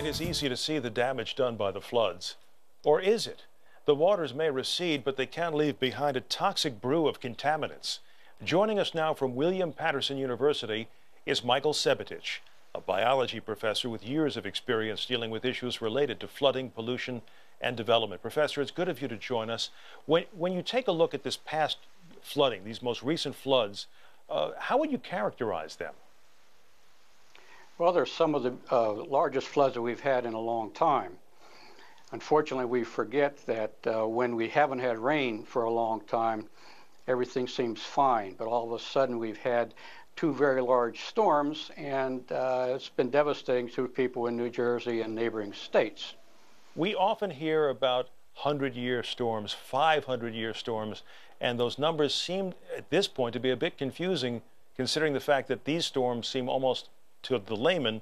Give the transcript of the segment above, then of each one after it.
It is easy to see the damage done by the floods. Or is it? The waters may recede, but they can leave behind a toxic brew of contaminants. Joining us now from Paterson University is Michael Sebetich, a biology professor with years of experience dealing with issues related to flooding, pollution, and development. Professor, it's good of you to join us. When you take a look at this past flooding, these most recent floods, how would you characterize them? Well, they're some of the largest floods that we've had in a long time. Unfortunately, we forget that when we haven't had rain for a long time, everything seems fine. But all of a sudden, we've had two very large storms, and it's been devastating to people in New Jersey and neighboring states. We often hear about 100-year storms, 500-year storms, and those numbers seem at this point to be a bit confusing, considering the fact that these storms seem almost, to the layman,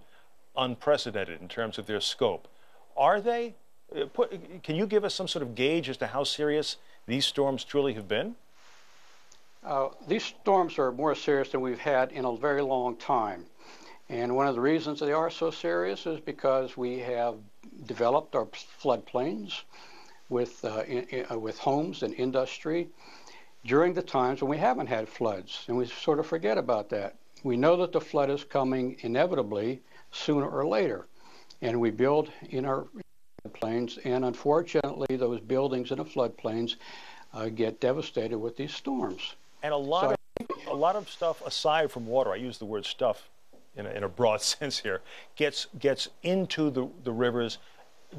unprecedented in terms of their scope. Are they? Can you give us some sort of gauge as to how serious these storms truly have been? These storms are more serious than we've had in a very long time. And one of the reasons they are so serious is because we have developed our floodplains with homes and industry during the times when we haven't had floods, and we sort of forget about that. We know that the flood is coming inevitably sooner or later, and we build in our floodplains, and unfortunately those buildings in the floodplains get devastated with these storms. And a lot of stuff aside from water, I use the word stuff in a broad sense here, gets into the rivers,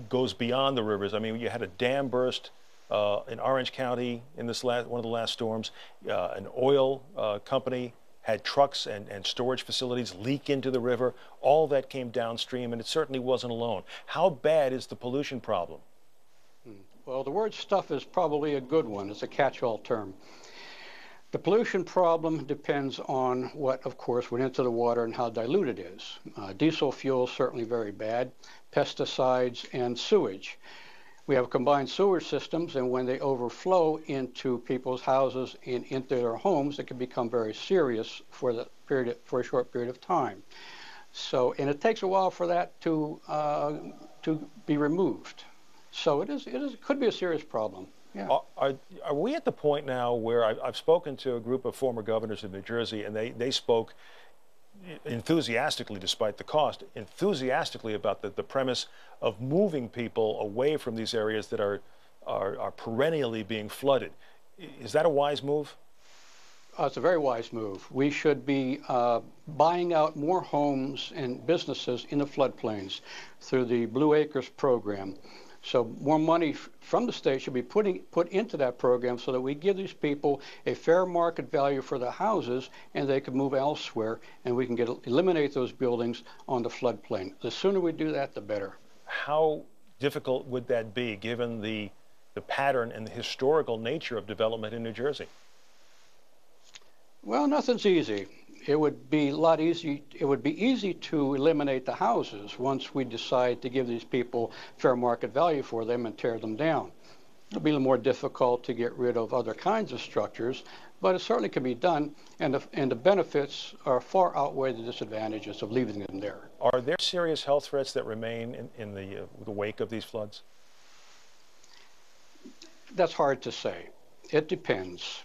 goes beyond the rivers. I mean, you had a dam burst in Orange County in this one of the last storms. An oil company had trucks and storage facilities leak into the river. All that came downstream, and it certainly wasn't alone. How bad is the pollution problem? Well, the word stuff is probably a good one. It's a catch-all term. The pollution problem depends on what, of course, went into the water and how dilute it is. Diesel fuel is certainly very bad, pesticides, and sewage. We have combined sewer systems, and when they overflow into people's houses and into their homes, it can become very serious for a short period of time. So, and it takes a while for that to be removed. So it could be a serious problem. Yeah. Are we at the point now where I've spoken to a group of former governors in New Jersey, and they spoke enthusiastically, despite the cost, enthusiastically about the premise of moving people away from these areas that are perennially being flooded. Is that a wise move? It's a very wise move. We should be buying out more homes and businesses in the floodplains through the Blue Acres program. So more money from the state should be put into that program so that we give these people a fair market value for the houses, and they can move elsewhere, and we can eliminate those buildings on the floodplain. The sooner we do that, the better. How difficult would that be, given the pattern and the historical nature of development in New Jersey? Well, nothing's easy. It would be a lot easy. It would be easy to eliminate the houses once we decide to give these people fair market value for them and tear them down. It'll be a little more difficult to get rid of other kinds of structures, but it certainly can be done, and the benefits are far outweigh the disadvantages of leaving them there. Are there serious health threats that remain in the wake of these floods? That's hard to say. It depends.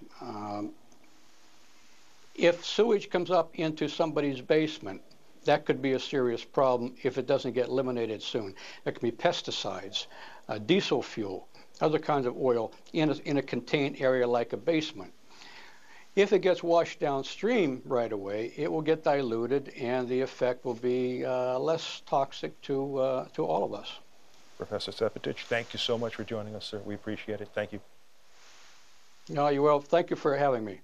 If sewage comes up into somebody's basement, that could be a serious problem if it doesn't get eliminated soon. There can be pesticides, diesel fuel, other kinds of oil in a contained area like a basement. If it gets washed downstream right away, it will get diluted, and the effect will be less toxic to all of us. Professor Sebetich, thank you so much for joining us, sir. We appreciate it. Thank you. No, you will. Thank you for having me.